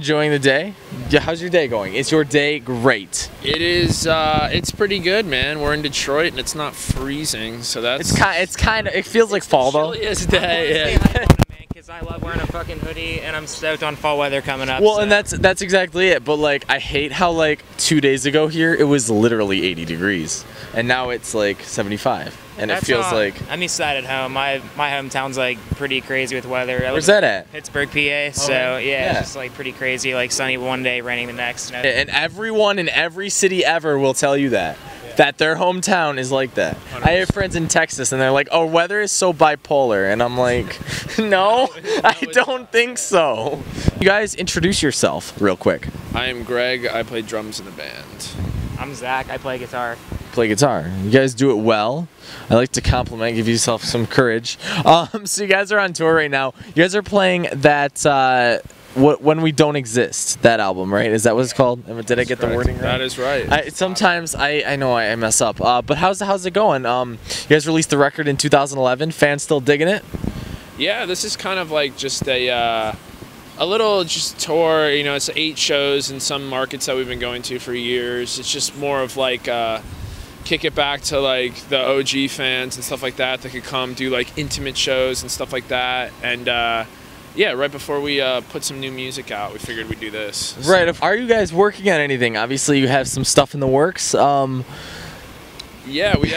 enjoying the day? Yeah, how's your day going? Is your day great? It is. It's pretty good, man. We're in Detroit and it's not freezing, so that's. It feels like fall though. Chilliest day. Yeah. Because I love wearing a fucking hoodie and I'm stoked on fall weather coming up. Well, so. and that's exactly it. But like, I hate how like 2 days ago here it was literally 80 degrees, and now it's like 75, and it feels like. I'm east side at home. My hometown's like pretty crazy with weather. Where's that at? Pittsburgh, PA. So yeah, it's just like pretty crazy. Like sunny one day, raining the next. And everyone in every city ever will tell you that. That their hometown is like that. 100%. I have friends in Texas and they're like, oh, weather is so bipolar. And I'm like, no, I don't think so. You guys introduce yourself real quick. I am Greg. I play drums in the band. I'm Zach. I play guitar. Play guitar. You guys do it well. I like to compliment, give yourself some courage. So you guys are on tour right now. You guys are playing that When We Don't Exist, that album, right? Is that what it's called? Did I get the wording right? That is right. Sometimes I know I mess up. But how's it going? You guys released the record in 2011. Fans still digging it? Yeah, this is kind of like just a little just tour. You know, it's 8 shows in some markets that we've been going to for years. It's just more of like kick it back to like the OG fans and stuff like that that could come do like intimate shows and stuff like that. And yeah, right before we put some new music out, we figured we'd do this. Right. Are you guys working on anything? Obviously, you have some stuff in the works. Yeah, we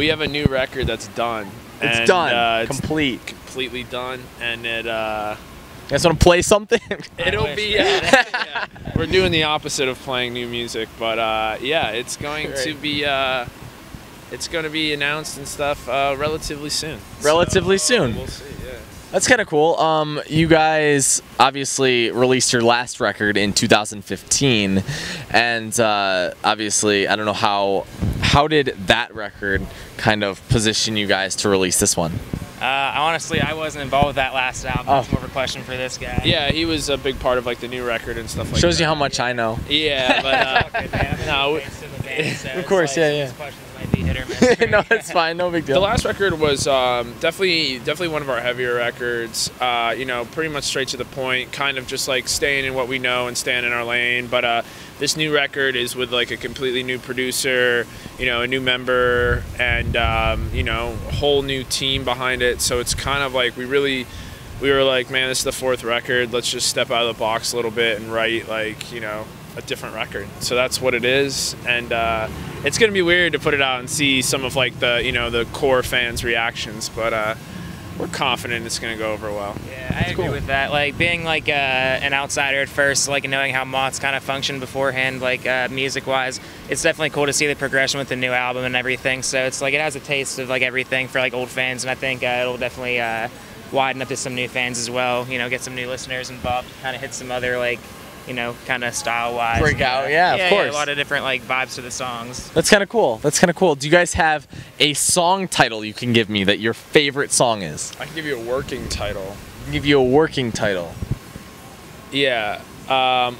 have a new record that's done. It's done. It's completely done, and it. You guys want to play something? It'll be. Yeah. We're doing the opposite of playing new music, but yeah, it's going to be. It's going to be announced and stuff relatively soon. Relatively soon. We'll see. Yeah. That's kind of cool. You guys obviously released your last record in 2015, and obviously I don't know how did that record kind of position you guys to release this one? Honestly, I wasn't involved with that last album. It's more of a question for this guy. Yeah, he was a big part of like the new record and stuff like that. Shows you how much I know. Yeah, but no. Of course, yeah. Might be hit or miss. No, it's fine. No big deal. The last record was definitely one of our heavier records. You know, pretty much straight to the point, kind of just like staying in what we know and staying in our lane. But this new record is with like a completely new producer, you know, a new member, and you know, a whole new team behind it. So it's kind of like we were like, man, this is the 4th record. Let's just step out of the box a little bit and write like, you know, a different record. So that's what it is, and it's gonna be weird to put it out and see some of like the, you know, the core fans' reactions, but we're confident it's gonna go over well. Yeah, I agree with that. Like being like an outsider at first, like knowing how Moths kind of functioned beforehand, like music-wise, it's definitely cool to see the progression with the new album and everything. So it's like it has a taste of like everything for like old fans, and I think it'll definitely widen up to some new fans as well. You know, get some new listeners involved, kind of hit some other like, you know, kind of style-wise. Break out, yeah, of course. Yeah, a lot of different like vibes to the songs. That's kind of cool. That's kind of cool. Do you guys have a song title you can give me that your favorite song is? I can give you a working title. I can give you a working title. Yeah.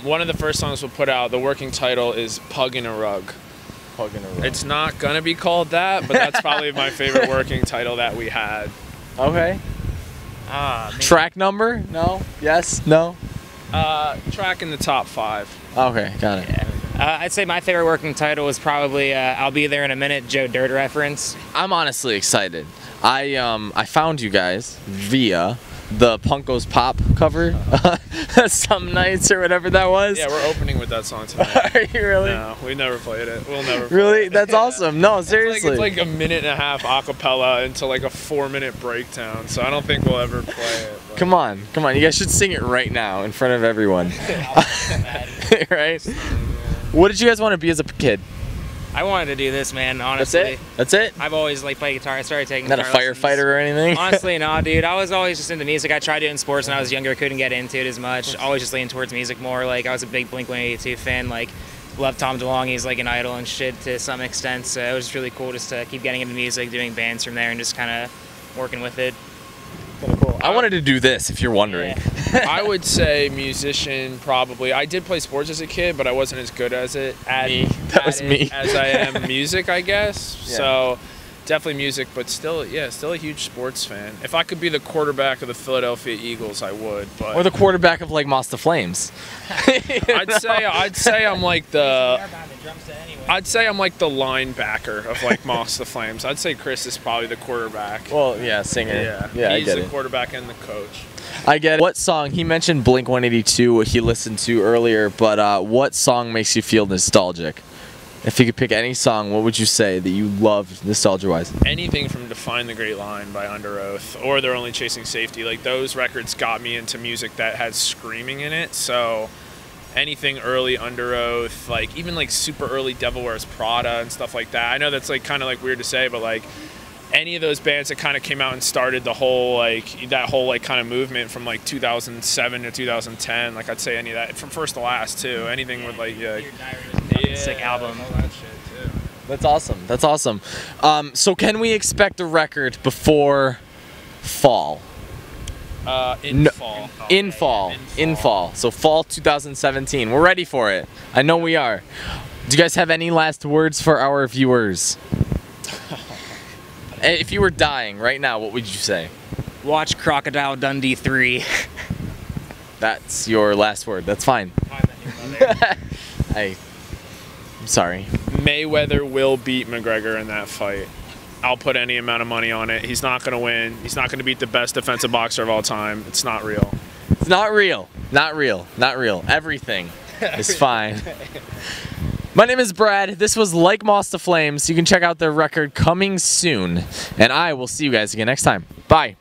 One of the first songs we'll put out, the working title is Pug in a Rug. Pug in a Rug. It's not gonna be called that, but that's probably my favorite working title that we had. Okay. Track number? No? Yes? No? Track in the top 5. Okay, got it. Yeah. I'd say my favorite working title was probably I'll Be There in a Minute, Joe Dirt reference. I'm honestly excited. I found you guys via the Punkos Pop cover, Some Nights or whatever that was. Yeah, we're opening with that song tonight. Are you really? No, we've never played it. We'll never play Really? it. That's awesome. No, seriously. It's like a 1.5 minute acapella into like a 4-minute breakdown, so I don't think we'll ever play it. But. Come on. You guys should sing it right now in front of everyone. Right? What did you guys want to be as a kid? I wanted to do this, man, honestly. That's it? I've always like played guitar. I started taking Not a firefighter or anything? Honestly, no, dude. I was always just into music. I tried doing sports when I was younger. Couldn't get into it as much. Always just leaning towards music more. Like, I was a big Blink-182 fan. Like, loved Tom DeLonge. He's like an idol and shit to some extent. So it was really cool just to keep getting into music, doing bands from there, and just kind of working with it. Kind of cool. I wanted to do this, if you're wondering. Yeah. I would say musician, probably. I did play sports as a kid, but I wasn't as good as it. That was me. As I am music, I guess. Yeah. So, definitely music, but still, yeah, still a huge sports fan. If I could be the quarterback of the Philadelphia Eagles, I would. But Or the quarterback of like Moths to Flames. I'd say I'm like the linebacker of like Moths to Flames. I'd say Chris is probably the quarterback. Well, yeah, singer. Yeah, I he's get the it. quarterback and the coach. I get it. What song? He mentioned Blink 182, what he listened to earlier, but what song makes you feel nostalgic? If you could pick any song, what would you say that you love nostalgia-wise? Anything from Define the Great Line by Under Oath or They're Only Chasing Safety. Like, those records got me into music that had screaming in it. So anything early Under Oath, like even like super early Devil Wears Prada and stuff like that. I know that's like kind of like weird to say, but like any of those bands that kind of came out and started the whole like that whole like kind of movement from like 2007 to 2010, like I'd say any of that from first to last too. Anything with like sick album. All that shit too. That's awesome. That's awesome. So can we expect a record before fall? In fall. So fall 2017. We're ready for it. I know we are. Do you guys have any last words for our viewers? If you were dying right now, what would you say? Watch Crocodile Dundee 3. That's your last word. That's fine. I'm sorry. Mayweather will beat McGregor in that fight. I'll put any amount of money on it. He's not going to win. He's not going to beat the best defensive boxer of all time. It's not real. It's not real. Not real. Not real. Everything is fine. My name is Brad. This was Like Moths to Flames. You can check out their record coming soon. And I will see you guys again next time. Bye.